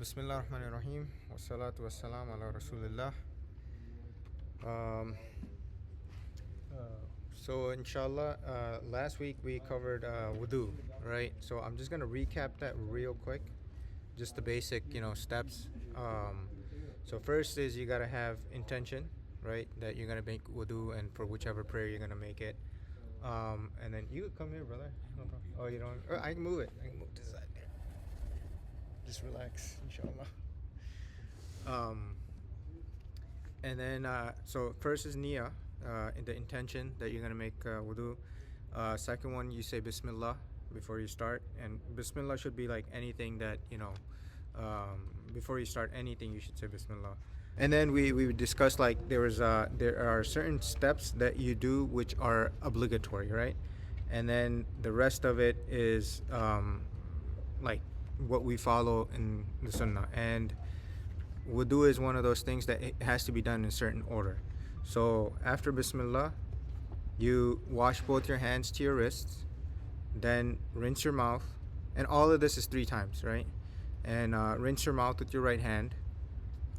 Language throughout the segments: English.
Bismillah ar-Rahman ar-Rahim. Wassalatu wassalam ala Rasulillah. Um, so inshallah, last week we covered wudu, right? So I'm just gonna recap that real quick, just the basic, steps. So first is you gotta have intention, right? That you're gonna make wudu, and for whichever prayer you're gonna make it. And then you come here, brother. No problem. Oh, you don't? I can move it. I can move to the side there. Just relax, inshallah. And then, so first is niyyah, the intention that you're going to make wudu. Second one, you say Bismillah before you start. And Bismillah should be like anything that, before you start anything, you should say Bismillah. And then we discussed like there are certain steps that you do which are obligatory, right? And then the rest of it is like what we follow in the Sunnah. And wudu is one of those things that it has to be done in a certain order. So after Bismillah, you wash both your hands to your wrists, then rinse your mouth, and all of this is 3 times, right? And rinse your mouth with your right hand,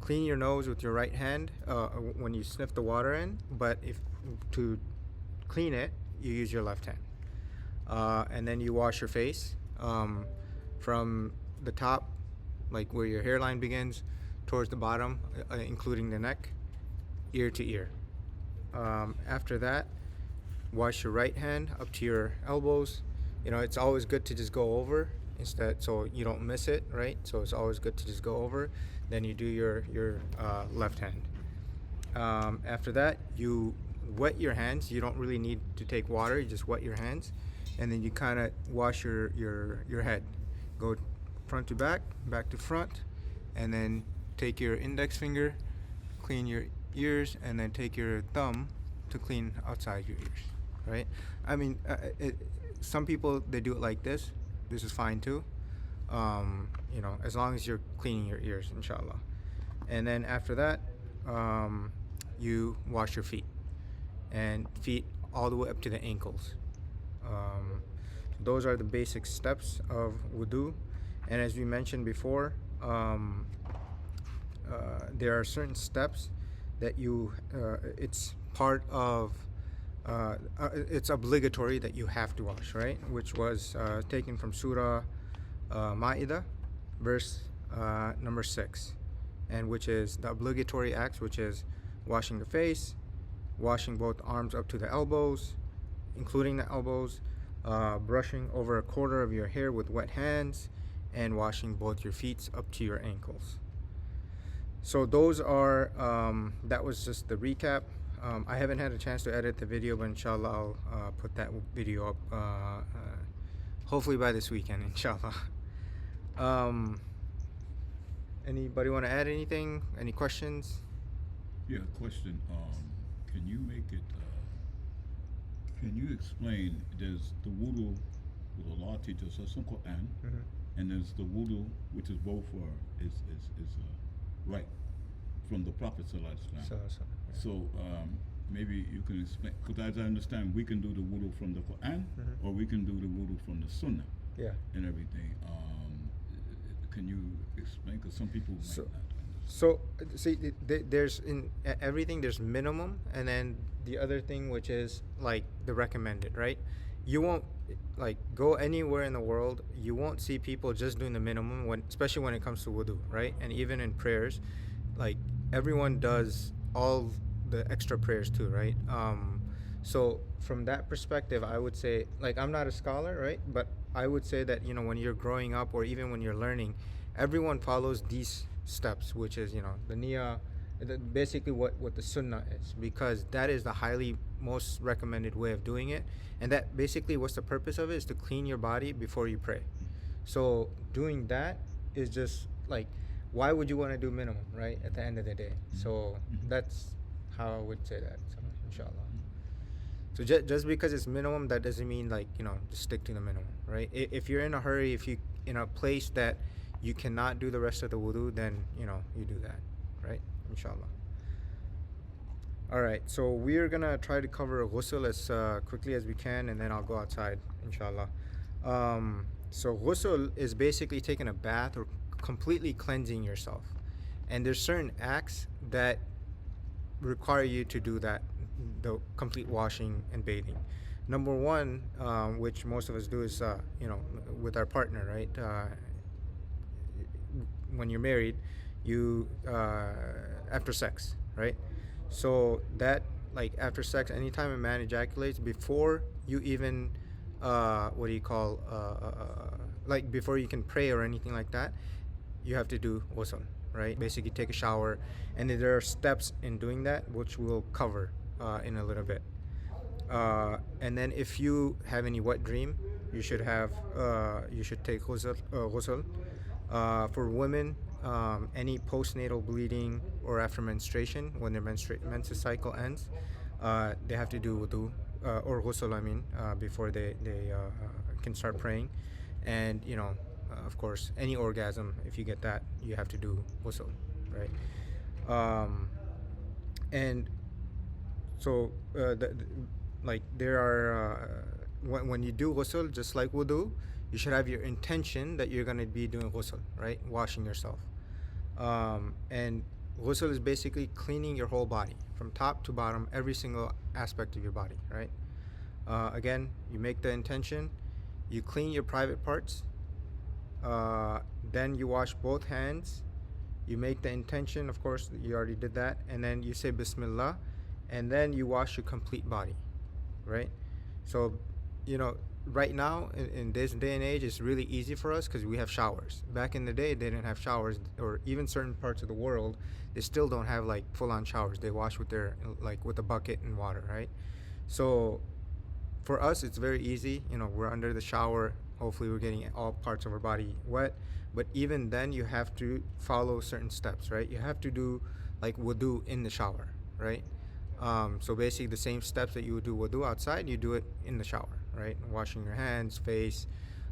clean your nose with your right hand when you sniff the water in, but if to clean it, you use your left hand. And then you wash your face from the top, like where your hairline begins, towards the bottom, including the neck, ear to ear. After that, wash your right hand up to your elbows. It's always good to just go over instead, so you don't miss it, right? So it's always good to just go over. Then you do your left hand. After that, you wet your hands. You don't really need to take water. You just wet your hands, and then you kind of wash your head. Go front to back, back to front, and then take your index finger, clean your ears, and then take your thumb to clean outside your ears, right? I mean, some people, they do it like this. This is fine too, as long as you're cleaning your ears, inshallah. And then after that, you wash your feet, and feet all the way up to the ankles. Those are the basic steps of wudu. And as we mentioned before, there are certain steps that it's part of, it's obligatory that you have to wash, right? Which was taken from Surah Ma'idah, verse number 6, and which is the obligatory acts, which is washing the face, washing both arms up to the elbows, including the elbows, brushing over a quarter of your hair with wet hands, and washing both your feet up to your ankles. So those are, that was just the recap. I haven't had a chance to edit the video, but inshallah I'll put that video up hopefully by this weekend, inshallah. Anybody want to add anything? Any questions? Yeah, question. Can you make it, can you explain, there's the wudu, with Allah teaches us in Quran, and there's the wudu, which is both right from the Prophet Sallallahu. So maybe you can explain, because as I understand, we can do the wudu from the Quran, or we can do the wudu from the Sunnah, and everything. Can you explain? Because some people might not. So see, there's in everything there's minimum, and then the other thing, which is like the recommended, right? You won't like go anywhere in the world, you won't see people just doing the minimum, especially when it comes to wudu, right? And even in prayers, like everyone does all the extra prayers too, right? So from that perspective, I would say, like, I'm not a scholar, right? But I would say that, when you're growing up, or even when you're learning, everyone follows these steps, which is, the niyyah, basically what the sunnah is, because that is the highly most recommended way of doing it. And that basically, what's the purpose of it, is to clean your body before you pray. So doing that is just like, why would you want to do minimum, right, at the end of the day? So that's how I would say that, so, inshallah. So just because it's minimum, that doesn't mean like, just stick to the minimum, right? If you're in a hurry, if you in a place that you cannot do the rest of the wudu, then you do that, right? Inshallah. All right, so we're gonna try to cover ghusl as quickly as we can, and then I'll go outside, inshallah. So ghusl is basically taking a bath, or completely cleansing yourself. And there's certain acts that require you to do that, the complete washing and bathing. Number one, which most of us do, is with our partner, right? When you're married, you after sex, right? So that, like, after sex, anytime a man ejaculates, before you even what do you call like, before you can pray or anything like that, you have to do ghusl, right? Basically, take a shower, and then there are steps in doing that, which we'll cover in a little bit. And then, if you have any wet dream, you should take ghusl. For women, any postnatal bleeding or after menstruation, when their menstrual cycle ends, they have to do wudu, or ghusl, I mean, before they can start praying. And of course, any orgasm, if you get that, you have to do ghusl, right? And so like, there are when you do ghusl, just like wudu, you should have your intention that you're going to be doing ghusl, right? Washing yourself. And ghusl is basically cleaning your whole body from top to bottom, every single aspect of your body, right? Again, you make the intention, you clean your private parts, then you wash both hands, you make the intention, of course, you already did that, and then you say Bismillah, and then you wash your complete body, right? So, right now, in this day and age, it's really easy for us because we have showers. Back in the day, they didn't have showers, or even certain parts of the world, they still don't have, like, full-on showers. They wash with with a bucket and water, right? So for us, it's very easy. We're under the shower. Hopefully we're getting all parts of our body wet. But even then, you have to follow certain steps, right? You have to do, like, wudu in the shower, right? So basically, the same steps that you would do wudu outside, you do it in the shower, right? Washing your hands, face,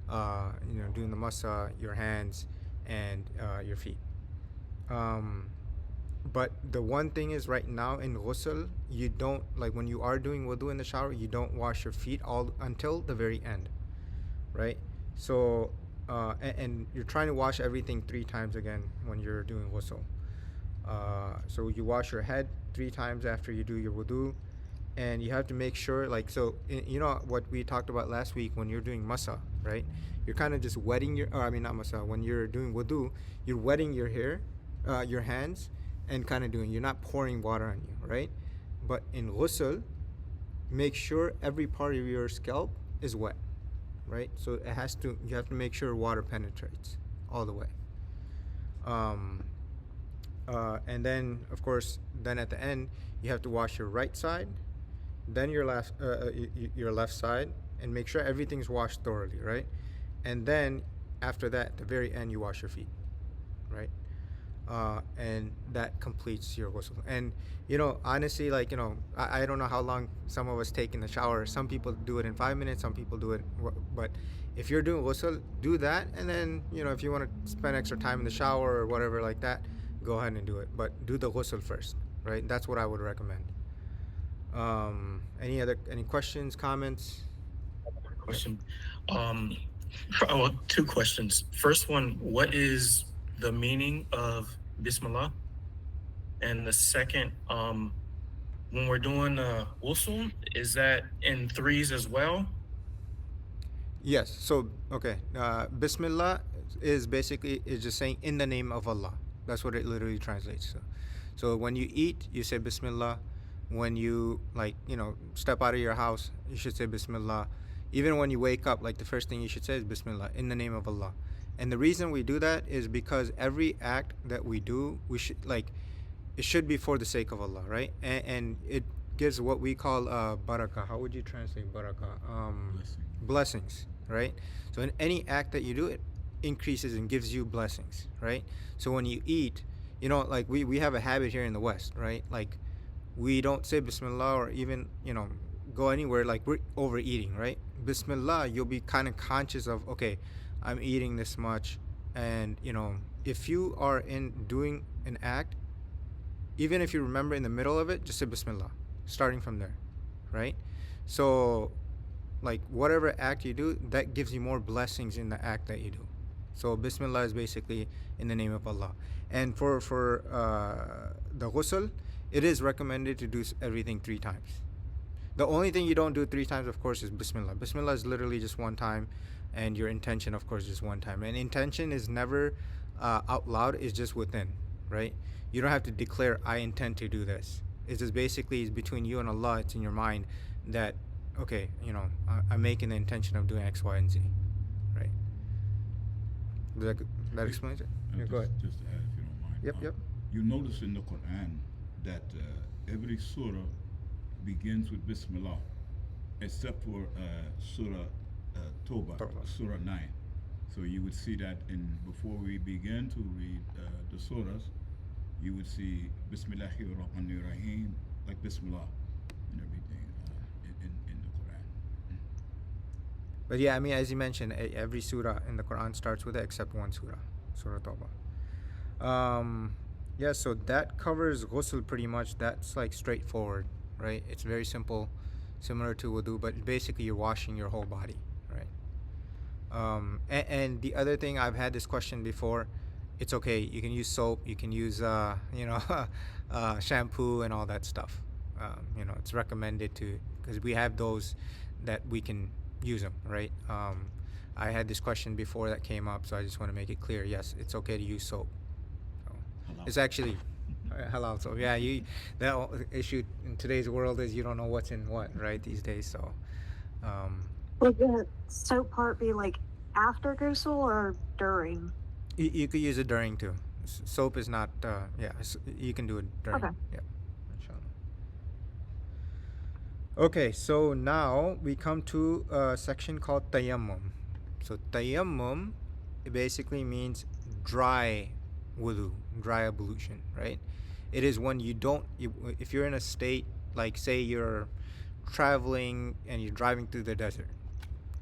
doing the masa, your hands, and your feet. But the one thing is, right now in ghusl, you don't, like, when you are doing wudu in the shower, you don't wash your feet all until the very end, right? So and you're trying to wash everything 3 times again when you're doing ghusl. So you wash your head 3 times after you do your wudu, and you have to make sure, like, so what we talked about last week, when you're doing masa, right? You're kind of just wetting not masa. When you're doing wudu, you're wetting your hair, your hands, and kind of you're not pouring water on you, right? But in ghusl, make sure every part of your scalp is wet, right? So you have to make sure water penetrates all the way. And then, of course, then at the end, you have to wash your right side, then your left side, and make sure everything's washed thoroughly, right? And then after that, at the very end, you wash your feet, right? And that completes your ghusl. And honestly, like, I don't know how long some of us take in the shower. Some people do it in 5 minutes, some people do it, but if you're doing ghusl, do that. And then, if you want to spend extra time in the shower or whatever like that, go ahead and do it, but do the ghusl first, right? That's what I would recommend. Any questions, comments? Question. Well, 2 questions. First one, what is the meaning of Bismillah? And the second, when we're doing ghusl, is that in 3s as well? Yes. So, okay. Bismillah is just saying, in the name of Allah. That's what it literally translates to. So when you eat, you say Bismillah. When you, like, step out of your house, you should say Bismillah. Even when you wake up, like, the first thing you should say is Bismillah, in the name of Allah. And the reason we do that is because every act that we do, it should be for the sake of Allah, right? And it gives what we call barakah. How would you translate barakah? Blessings, right? So in any act that you do, it increases and gives you blessings, right? So when you eat, like, we have a habit here in the West, right? Like, we don't say Bismillah, or even, go anywhere, like, we're overeating, right? Bismillah, you'll be kind of conscious of, okay, I'm eating this much. And, if you are doing an act, even if you remember in the middle of it, just say Bismillah, starting from there, right? So, like, whatever act you do, that gives you more blessings in the act that you do, So Bismillah is basically in the name of Allah. And for the ghusl, it is recommended to do everything 3 times. The only thing you don't do 3 times, of course, is Bismillah. Bismillah is literally just one time, and your intention, of course, is just one time. And intention is never out loud; it's just within, right? You don't have to declare, "I intend to do this." It's just basically it's between you and Allah. It's in your mind that, okay, I'm making the intention of doing X, Y, and Z, right? That explains it. Yeah, go ahead. Just to add, if you don't mind. Yep. You notice in the Quran that every surah begins with Bismillah, except for Surah Tawbah, Surah 9. So you would see that before we begin to read the surahs, you would see Bismillahir Rahmanir Rahim, like Bismillah and everything in the Quran. But yeah, I mean, as you mentioned, every surah in the Quran starts with it except one surah, Surah Tawbah. Yeah, so that covers ghusl pretty much. That's like straightforward, right? It's very simple, similar to wudu, but basically you're washing your whole body, right? And the other thing, I've had this question before. It's okay. You can use soap. You can use, shampoo and all that stuff. It's recommended to, because we have those that we can use them, right? I had this question before that came up, so I just want to make it clear. Yes, it's okay to use soap. It's actually halal soap. Yeah, that issue in today's world is you don't know what's in what, right? These days, so. Would the soap part be like after ghusl or during? You could use it during too. Soap is not. You can do it during. Okay. Yeah. Okay, so now we come to a section called Tayammum. So Tayammum, it basically means dry wudu, dry ablution, right? It is when if you're in a state, like say you're traveling and you're driving through the desert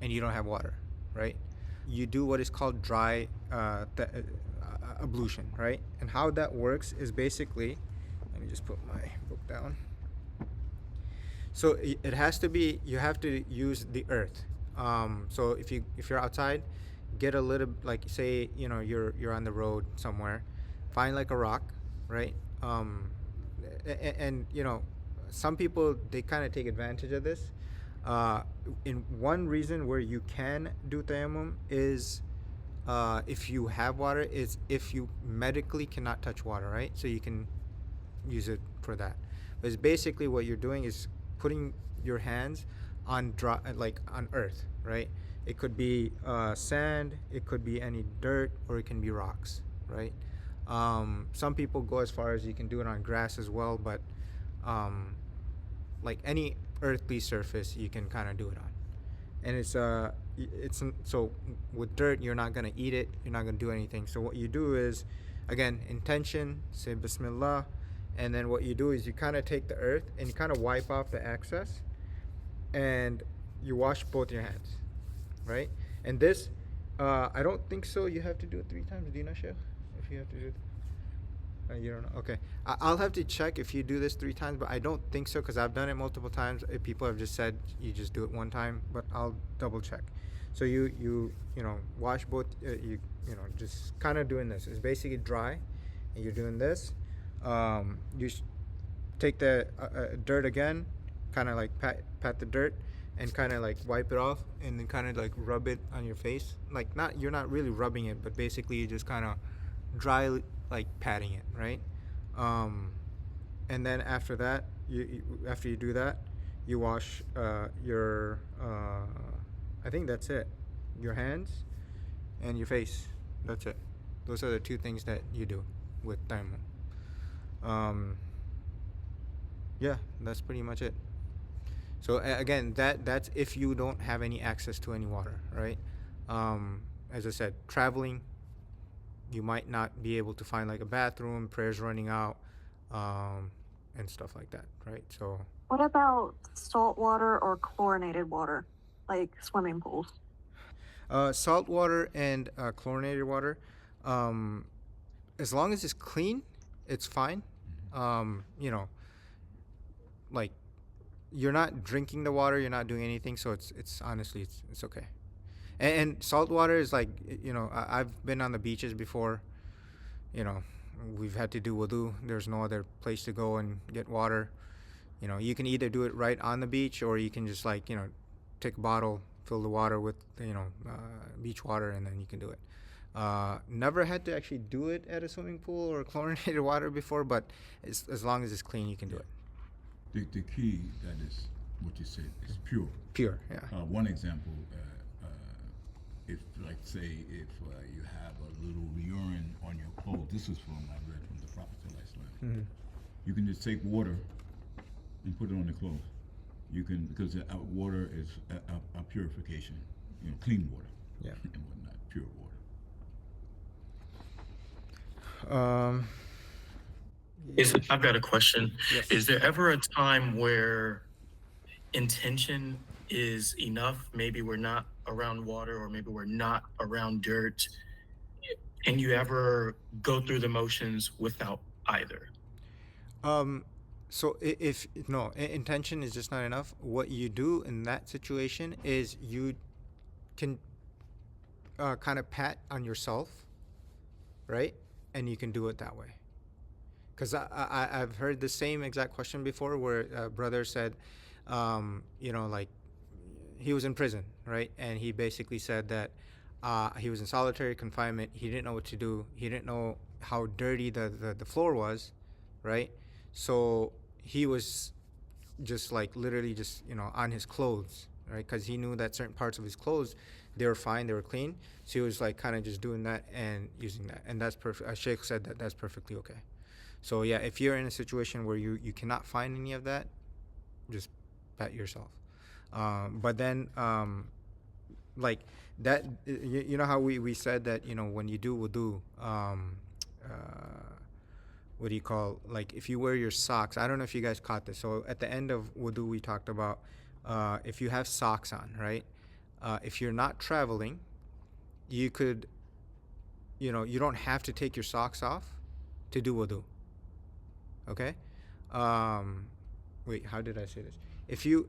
and you don't have water, right? You do what is called dry ablution, right? And how that works is basically, let me just put my book down. So it has to be, you have to use the earth. So if you're outside, get a little, like say you're on the road somewhere, find like a rock, right? And some people, they kind of take advantage of this. In one reason where you can do tayammum is if you have water, is if you medically cannot touch water, right? So you can use it for that. But it's basically what you're doing is putting your hands on on earth, right? It could be sand, it could be any dirt, or it can be rocks, right? Some people go as far as you can do it on grass as well, but like any earthly surface you can kind of do it on. And it's so with dirt, you're not gonna eat it, you're not gonna do anything. So what you do is, again, intention, say Bismillah, and then what you do is you kind of take the earth and you kind of wipe off the excess, and you wash both your hands, right? And this, I don't think so. You have to do it 3 times. Do you know, Sheikh? If you have to do it. You don't know? Okay. I'll have to check if you do this 3 times, but I don't think so because I've done it multiple times. People have just said you just do it 1 time, but I'll double check. So you wash both. Just kind of doing this. It's basically dry, and you're doing this. You take the dirt again, kind of like pat the dirt, and kind of like wipe it off, and then kind of like rub it on your face. Like you're not really rubbing it, but basically you just kind of dry, like patting it, right? And then after that, after you do that, you wash your I think that's it, your hands and your face. That's it. Those are the 2 things that you do with tayammum. Yeah, that's pretty much it. So again, that's if you don't have any access to any water, right? As I said, traveling, you might not be able to find like a bathroom, prayers running out, and stuff like that, right? So what about salt water or chlorinated water, like swimming pools? Salt water and chlorinated water, as long as it's clean, it's fine. Like you're not drinking the water, you're not doing anything, so it's honestly it's okay. And salt water is like, I've been on the beaches before. We've had to do wudu. There's no other place to go and get water. You can either do it right on the beach, or you can just like, take a bottle, fill the water with, beach water, and then you can do it. Never had to actually do it at a swimming pool or chlorinated water before, but as long as it's clean, you can do it. The key, that is what you said, is pure. Pure, yeah. One example, if, like, say, if you have a little urine on your clothes, this is from, I read from the Prophet ﷺ. Mm-hmm. You can just take water and put it on the clothes. You can, because water is a purification, clean water, yeah, and whatnot, pure water. I've got a question. Yes. Is there ever a time where intention is enough? Maybe we're not around water, or maybe we're not around dirt. Can you ever go through the motions without either? So if no, intention is just not enough. What you do in that situation is you can kind of pat on yourself, right? And you can do it that way. Because I've heard the same exact question before, where a brother said, like, he was in prison, right? And he basically said that he was in solitary confinement. He didn't know what to do. He didn't know how dirty the floor was, right? So he was just like literally just, on his clothes, right? Because he knew that certain parts of his clothes, they were fine, they were clean. So he was like kind of just doing that and using that. And that's perfect. Sheikh said that that's perfectly okay. So yeah, if you're in a situation where you cannot find any of that, just pat yourself. But then, like that, you know how we said that, when you do wudu, what do you call, like if you wear your socks, I don't know if you guys caught this. So at the end of wudu, we talked about if you have socks on, right? If you're not traveling, you could, you don't have to take your socks off to do wudu. Okay? Wait, how did I say this? If you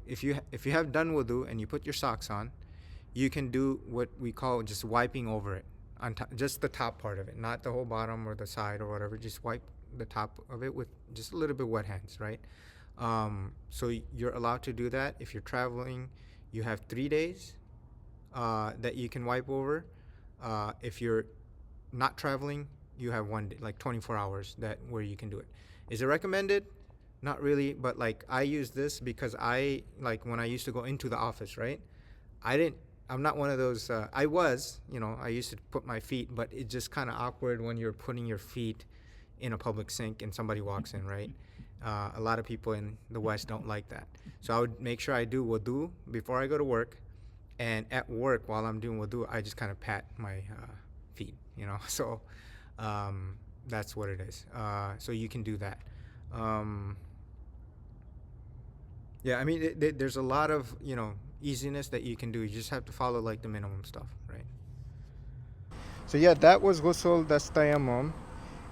have done wudu and you put your socks on, you can do what we call just wiping over it, on just the top part of it, not the whole bottom or the side or whatever. Just wipe the top of it with just a little bit wet hands, right? So you're allowed to do that. If you're traveling, you have 3 days that you can wipe over. If you're not traveling, you have 1 day, like 24 hours where you can do it. Is it recommended? Not really, but like I use this because when I used to go into the office, right? I'm not one of those, I used to put my feet, but it's just kind of awkward when you're putting your feet in a public sink and somebody walks in, right? A lot of people in the West don't like that. So I would make sure I do wudu before I go to work, and at work while I'm doing wudu, I just kind of pat my feet, So that's what it is. So you can do that. Yeah, I mean, there's a lot of, easiness that you can do. You just have to follow like the minimum stuff, right? So yeah, that was ghusl, that's tayammum.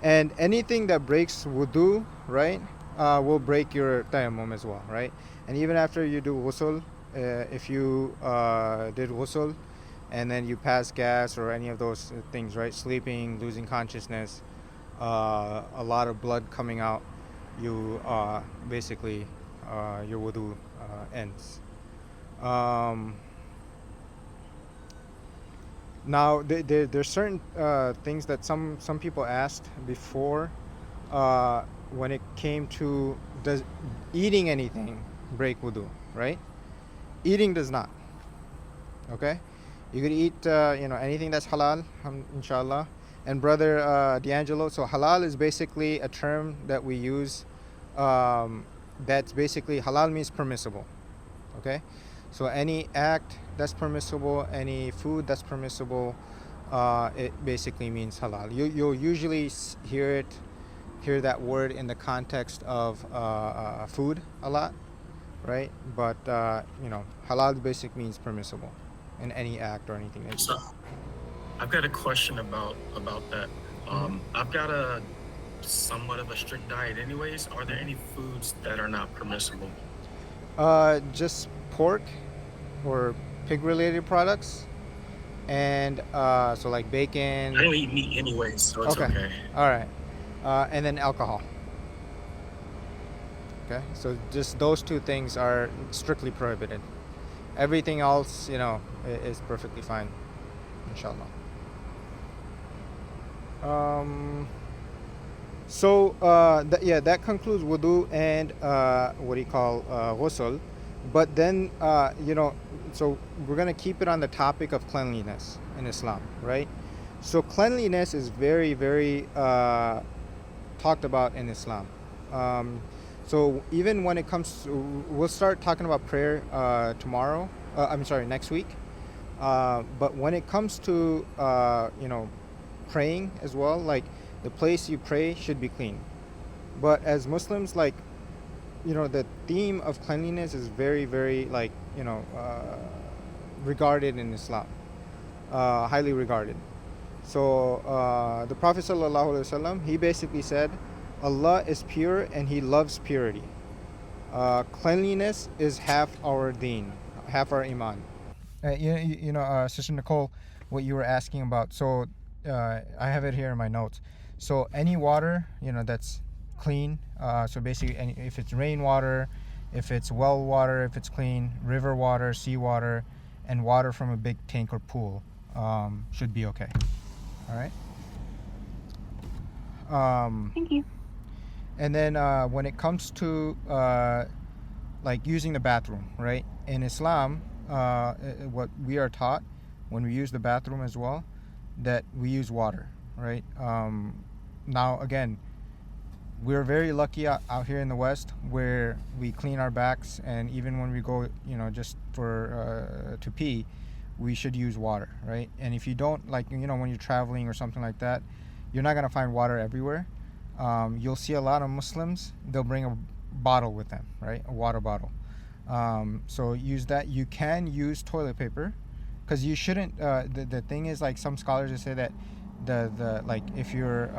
And anything that breaks wudu, right, will break your tayammum as well, right? And even after you do ghusl, if you did ghusl and then you pass gas or any of those things, right, sleeping, losing consciousness, a lot of blood coming out, you basically your wudu ends. Now there's certain things that some people asked before when it came to, does eating anything break wudu, right? Eating does not. Okay, you could eat anything that's halal, inshallah. And brother D'Angelo, so halal is basically a term that we use. That's basically, halal means permissible. Okay, so any act that's permissible, any food that's permissible, it basically means halal. You'll usually hear that word in the context of food a lot, right? But halal basically means permissible in any act or anything that you do. I've got a question about that. I've got a somewhat of a strict diet anyways. Are there any foods that are not permissible? Just pork or pig related products. and so like bacon. I don't eat meat anyways, so it's okay. All right. And then alcohol. Okay, so just those two things are strictly prohibited. Everything else, is perfectly fine, inshallah. So that concludes wudu and ghusl. But then so we're gonna keep it on the topic of cleanliness in Islam, right? So cleanliness is very, very talked about in Islam. So even when it comes to, we'll start talking about prayer tomorrow. Next week. But when it comes to praying as well, like the place you pray should be clean. But as Muslims, like the theme of cleanliness is very, very regarded in Islam, highly regarded. So the Prophet ﷺ, he basically said, Allah is pure and He loves purity. Cleanliness is half our deen, half our iman. Sister Nicole, what you were asking about. So I have it here in my notes. So any water, that's clean. So basically, if it's rainwater, if it's well water, if it's clean, river water, sea water, and water from a big tank or pool, should be okay. All right. Thank you. And then when it comes to like using the bathroom, right? In Islam, what we are taught when we use the bathroom as well, that we use water, right? Now again, we're very lucky out here in the West where we clean our backs, and even when we go, just for to pee, we should use water, right? And if you don't, like, when you're traveling or something like that, you're not gonna find water everywhere. You'll see a lot of Muslims, they'll bring a bottle with them, right? A water bottle. So use that. You can use toilet paper, because you shouldn't. The thing is, like, some scholars say that the like if you're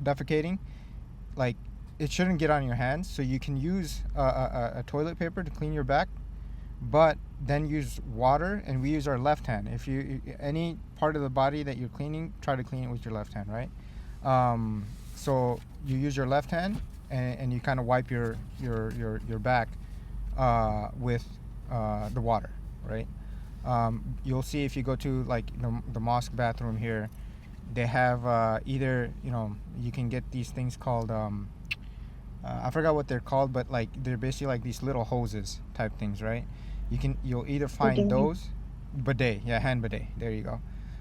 defecating, like, it shouldn't get on your hands. So you can use a toilet paper to clean your back, but then use water, and we use our left hand. If you any part of the body that you're cleaning, try to clean it with your left hand, right? So you use your left hand, and you kind of wipe your back with the water, right? You'll see if you go to like the mosque bathroom here, they have either you can get these things called I forgot what they're called, but like they're basically like these little hoses type things, right? You'll either find Bidet. those bidet, yeah, hand bidet. There you go.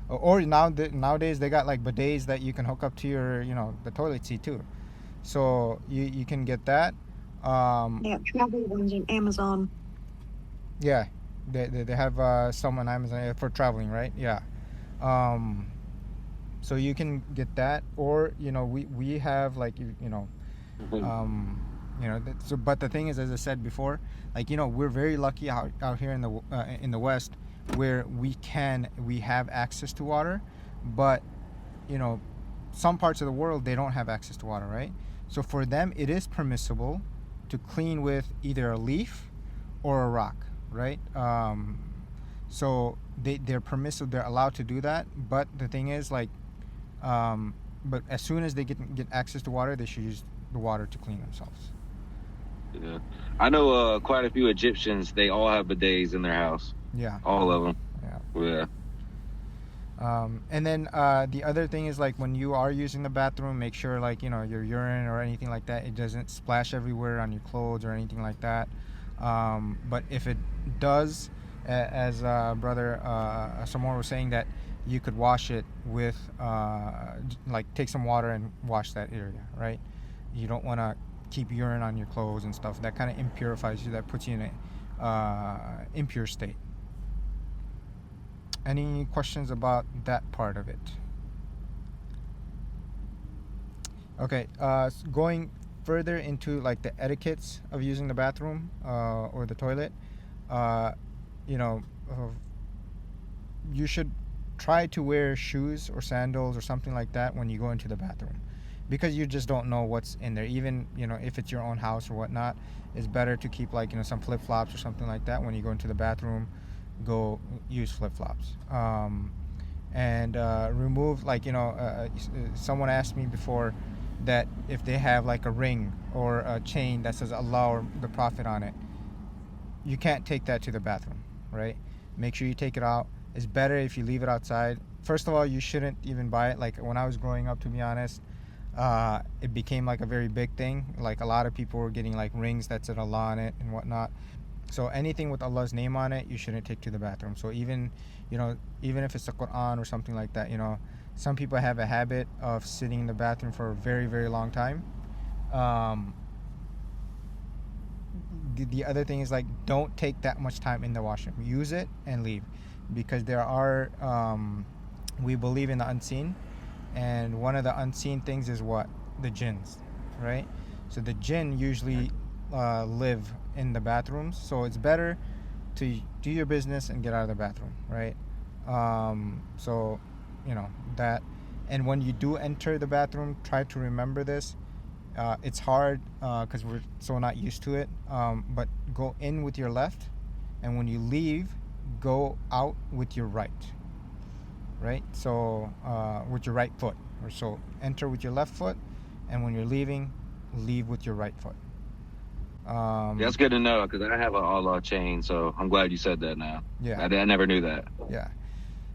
Or nowadays they got like bidets that you can hook up to your the toilet seat too. So you can get that. Yeah, travel ones on Amazon. Yeah, they have some on Amazon for traveling, right? Yeah. So you can get that, or we have like so, but the thing is, as I said before, like we're very lucky out here in the West where we have access to water, but some parts of the world they don't have access to water, right? So for them it is permissible to clean with either a leaf or a rock, right? So they're permissive, they're allowed to do that, but the thing is, like, but as soon as they get access to water, they should use the water to clean themselves. Yeah, I know quite a few Egyptians. They all have bidets in their house. Yeah, all of them. Yeah. And then the other thing is, like, when you are using the bathroom, make sure, like, your urine or anything like that, it doesn't splash everywhere on your clothes or anything like that. But if it does, as brother Samor was saying, that you could wash it with like take some water and wash that area, right? You don't want to keep urine on your clothes and stuff. That kind of impurifies you. That puts you in a impure state. Any questions about that part of it? Okay, going further into like the etiquettes of using the bathroom or the toilet, you should try to wear shoes or sandals or something like that when you go into the bathroom, because you just don't know what's in there. Even if it's your own house or whatnot, it's better to keep like some flip-flops or something like that when you go into the bathroom, go use flip-flops. And remove, like, someone asked me before that if they have like a ring or a chain that says Allah or the Prophet on it, you can't take that to the bathroom, right? Make sure you take it out. It's better if you leave it outside. First of all, you shouldn't even buy it. Like when I was growing up, to be honest, it became like a very big thing. Like a lot of people were getting like rings that said Allah on it and whatnot. So anything with Allah's name on it, you shouldn't take to the bathroom. So even if it's the Quran or something like that, some people have a habit of sitting in the bathroom for a very, very long time. The other thing is, like, don't take that much time in the washroom. Use it and leave, because there are we believe in the unseen, and one of the unseen things is what? The jinns, right? So the jinn usually live in the bathrooms, so it's better to do your business and get out of the bathroom, right? So that. And when you do enter the bathroom, try to remember this. It's hard because we're so not used to it, but go in with your left, and when you leave, go out with your right, so with your right foot. Or so enter with your left foot, and when you're leaving, leave with your right foot. That's good to know, because I have an Allah chain, so I'm glad you said that now. Yeah, I never knew that. Yeah.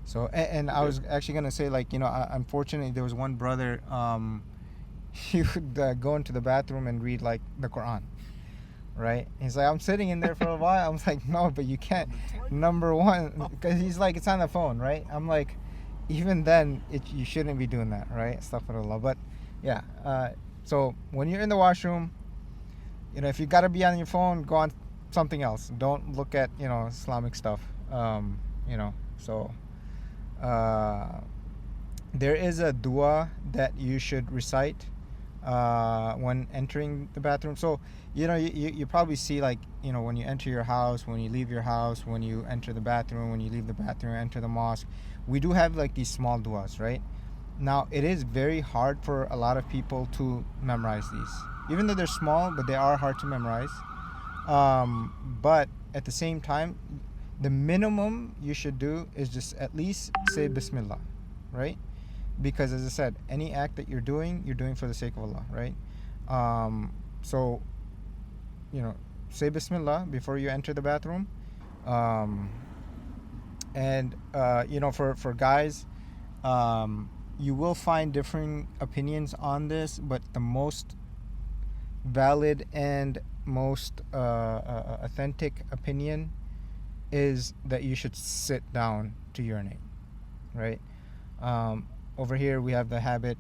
So and I was actually gonna say, like, unfortunately there was one brother, he would go into the bathroom and read like the Quran, right? He's like, I'm sitting in there for a while. I'm like, no, but you can't. Number one, because he's like, it's on the phone, right? I'm like, even then, you shouldn't be doing that, right? Astaghfirullah. But yeah, so when you're in the washroom, if you gotta be on your phone, go on something else. Don't look at Islamic stuff. So there is a dua that you should recite when entering the bathroom. So you probably see, like, when you enter your house, when you leave your house, when you enter the bathroom, when you leave the bathroom, enter the mosque, we do have like these small duas, right? Now it is very hard for a lot of people to memorize these, even though they're small, but they are hard to memorize. But at the same time, the minimum you should do is just at least say Bismillah, right? Because as I said, any act that you're doing for the sake of Allah, right? So say Bismillah before you enter the bathroom. And for guys, you will find differing opinions on this, but the most valid and most authentic opinion is that you should sit down to urinate, right? Over here we have the habit,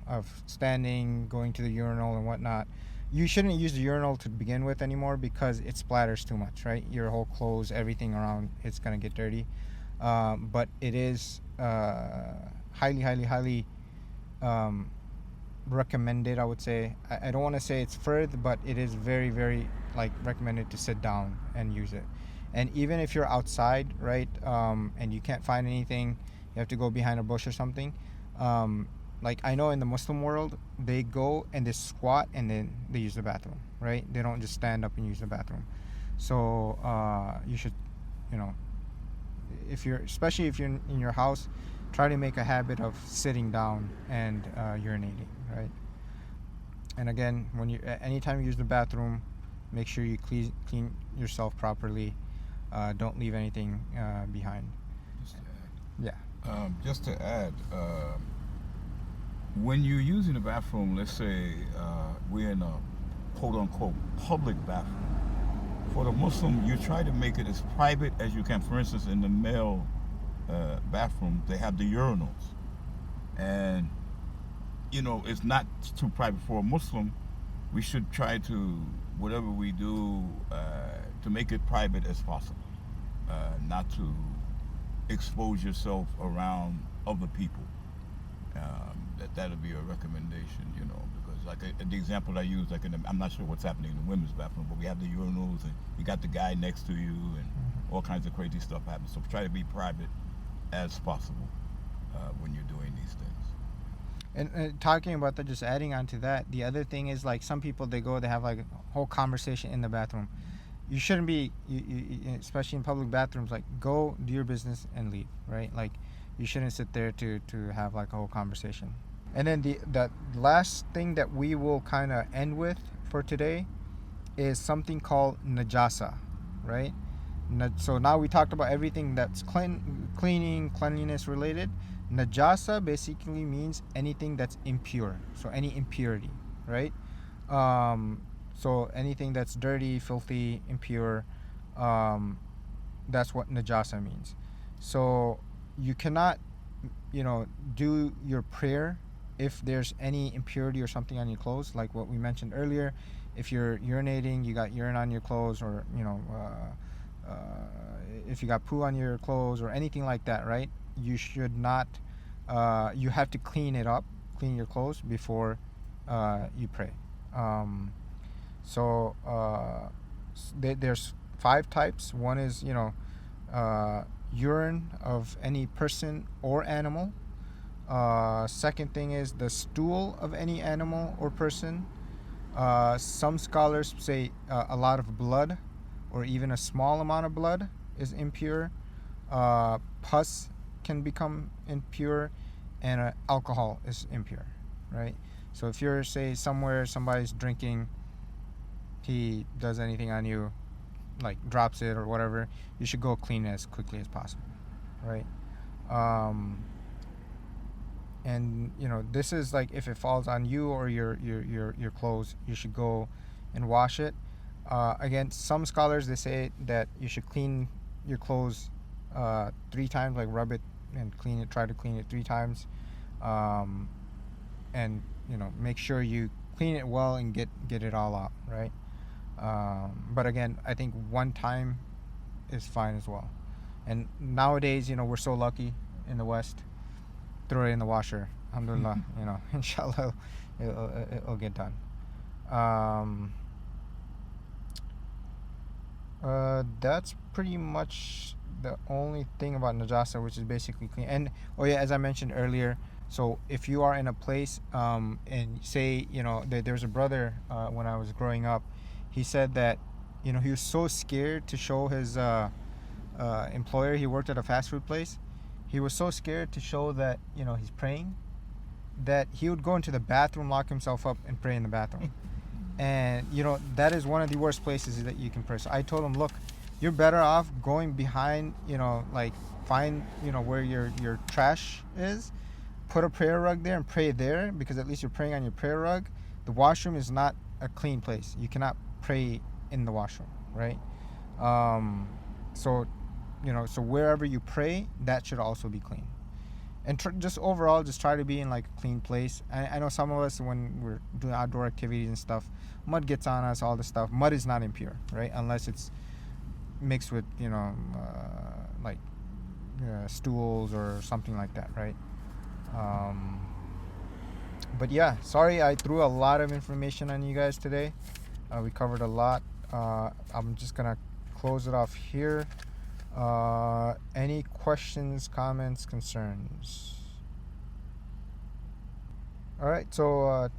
of standing, going to the urinal and whatnot. You shouldn't use the urinal to begin with anymore, because it splatters too much, right? Your whole clothes, everything around, it's gonna get dirty. But it is highly recommended, I would say. I don't want to say it's further, but it is very, very recommended to sit down and use it. And even if you're outside, right, and you can't find anything, you have to go behind a bush or something. Like, I know in the Muslim world, they go and they squat and then they use the bathroom, right? They don't just stand up and use the bathroom. So you should, especially if you're in your house, try to make a habit of sitting down and urinating, right? And again, anytime you use the bathroom, make sure you clean yourself properly. Don't leave anything behind. Just to add, when you're using the bathroom, let's say we're in a quote-unquote public bathroom. For the Muslim, you try to make it as private as you can. For instance, in the male bathroom, they have the urinals. And, it's not too private for a Muslim. We should try to, whatever we do, to make it private as possible. Not to expose yourself around other people. That'll be a recommendation, because the example I use, I'm not sure what's happening in the women's bathroom, but we have the urinals and you got the guy next to you and all kinds of crazy stuff happens. So try to be private as possible when you're doing these things. And talking about that, just adding on to that, the other thing is, like, some people, they have like a whole conversation in the bathroom. you shouldn't be, especially in public bathrooms, like go do your business and leave, right? Like you shouldn't sit there to have like a whole conversation. And then the last thing that we will kind of end with for today is something called najasa, right? So now we talked about everything that's cleaning, cleanliness related. Najasa basically means anything that's impure, so any impurity, right? So anything that's dirty, filthy, impure, that's what najasa means. So you cannot, do your prayer if there's any impurity or something on your clothes, like what we mentioned earlier. If you're urinating, you got urine on your clothes, or if you got poo on your clothes or anything like that, right? You should not. You have to clean your clothes before you pray. There's 5 types. One is urine of any person or animal. Second thing is the stool of any animal or person. Some scholars say a lot of blood or even a small amount of blood is impure. Pus can become impure, and alcohol is impure, right? So if you're, say, somewhere somebody's drinking, he does anything on you, like drops it or whatever, you should go clean it as quickly as possible, right? And this is like if it falls on you or your clothes, you should go and wash it. Again, some scholars, they say that you should clean your clothes 3 times, like rub it and clean it, try to clean it 3 times, and make sure you clean it well and get it all out, right? But again, I think 1 time is fine as well. And nowadays, we're so lucky in the West. Throw it in the washer, alhamdulillah. Inshallah it'll get done. That's pretty much the only thing about najasa, which is basically clean. And as I mentioned earlier, so if you are in a place, and say there's a brother, when I was growing up, he said that he was so scared to show his employer, he worked at a fast food place, he was so scared to show that he's praying, that he would go into the bathroom, lock himself up, and pray in the bathroom. And that is one of the worst places that you can pray. So I told him, look, you're better off going behind, like find where your trash is, put a prayer rug there and pray there, because at least you're praying on your prayer rug. The washroom is not a clean place. You cannot pray in the washroom, right? So wherever you pray, that should also be clean. And just overall, just try to be in like a clean place. I know some of us, when we're doing outdoor activities and stuff, mud gets on us, all this stuff. Mud is not impure, right? Unless it's mixed with stools or something like that, right? But yeah, sorry I threw a lot of information on you guys today. We covered a lot. I'm just gonna close it off here. Any questions, comments, concerns? All right, so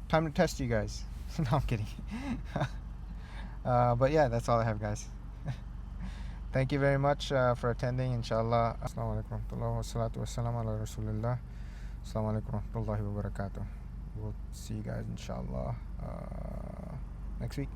time to test you guys. No, I'm kidding. But yeah, that's all I have, guys. Thank you very much for attending, inshallah. Assalamu alaikum warahmatullahi wassalatu wassalamu ala rasulillah. Assalamu alaikum warahmatullahi wabarakatuh. We'll see you guys, inshallah, next week.